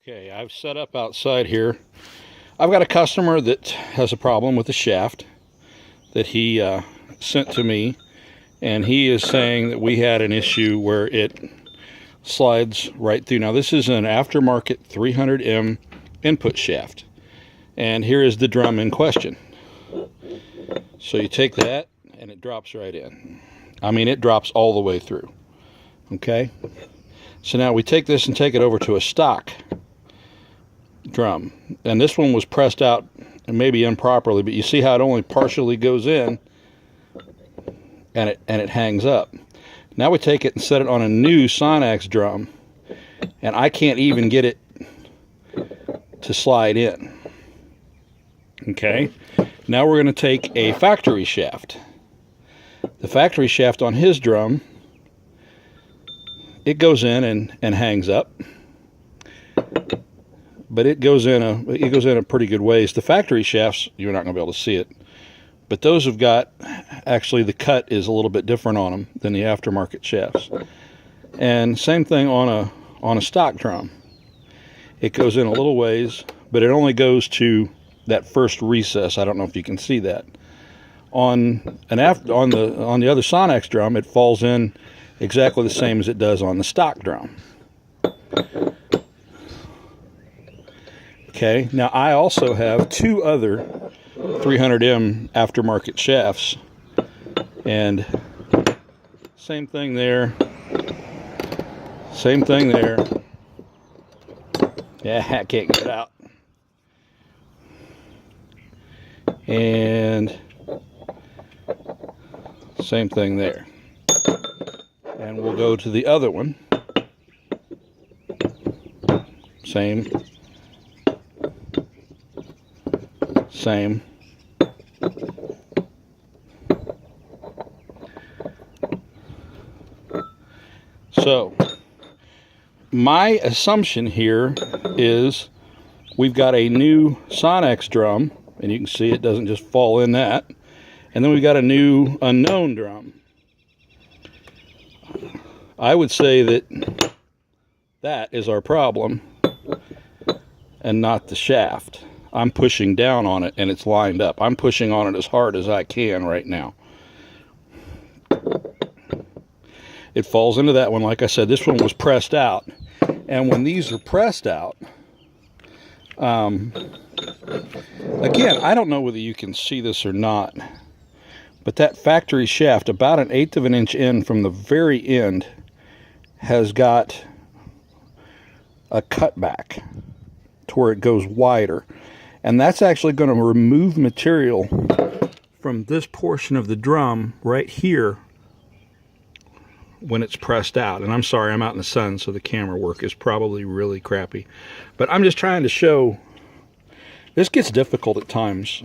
Okay, I've set up outside here. I've got a customer that has a problem with the shaft that he sent to me, and he is saying that we had an issue where it slides right through. Now this is an aftermarket 300M input shaft, and here is the drum in question. So you take that and it drops right in. I mean, it drops all the way through. Okay, so now we take this and take it over to a stock drum, and this one was pressed out and maybe improperly, but you see how it only partially goes in and it hangs up. Now we take it and set it on a new Sonax drum, and I can't even get it to slide in. Okay, now we're going to take a factory shaft. The factory shaft on his drum, it goes in and hangs up, but it goes in a pretty good ways. The factory shafts, you're not going to be able to see it, but those have got, actually the cut is a little bit different on them than the aftermarket shafts. And same thing on a stock drum. It goes in a little ways, but it only goes to that first recess. I don't know if you can see that. On the other Sonax drum, it falls in exactly the same as it does on the stock drum. Okay, now I also have two other 300M aftermarket shafts, and same thing there, same thing there. Yeah, I can't get it out. And same thing there. And we'll go to the other one. Same. So my assumption here is we've got a new Sonax drum, and you can see it doesn't just fall in that, and then we've got a new unknown drum. I would say that that is our problem and not the shaft. I'm pushing down on it and it's lined up. I'm pushing on it as hard as I can right now. It falls into that one. Like I said, this one was pressed out, and when these are pressed out, again, I don't know whether you can see this or not, but that factory shaft, about 1/8 of an inch in from the very end, has got a cutback to where it goes wider. And that's actually going to remove material from this portion of the drum right here when it's pressed out. And I'm sorry, I'm out in the sun, so the camera work is probably really crappy. But I'm just trying to show, this gets difficult at times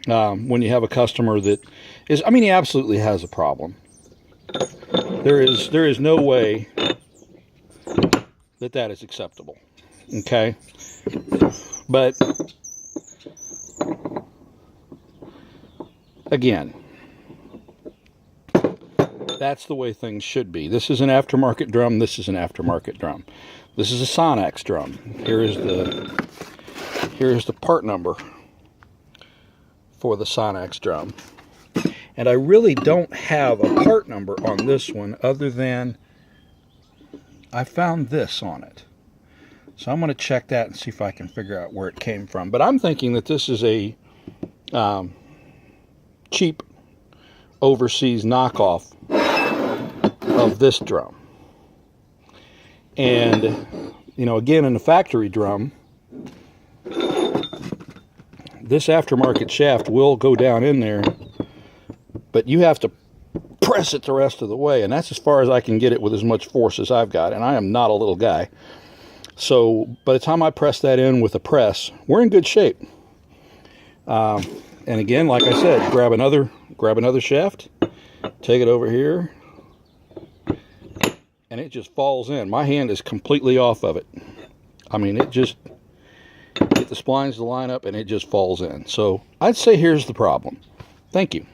when you have a customer that is, I mean, he absolutely has a problem. There is no way that is acceptable. Okay? But again, that's the way things should be. This is an aftermarket drum. This is an aftermarket drum. This is a Sonax drum. Here is the part number for the Sonax drum. And I really don't have a part number on this one other than I found this on it. So I'm going to check that and see if I can figure out where it came from. But I'm thinking that this is a cheap overseas knockoff of this drum. And, you know, again, in the factory drum, this aftermarket shaft will go down in there, but you have to press it the rest of the way, and that's as far as I can get it with as much force as I've got, and I am not a little guy. So by the time I press that in with a press, we're in good shape. And again, like I said, grab another shaft, take it over here, and it just falls in. My hand is completely off of it. I mean, it just, get the splines to line up and it just falls in. So I'd say here's the problem. Thank you.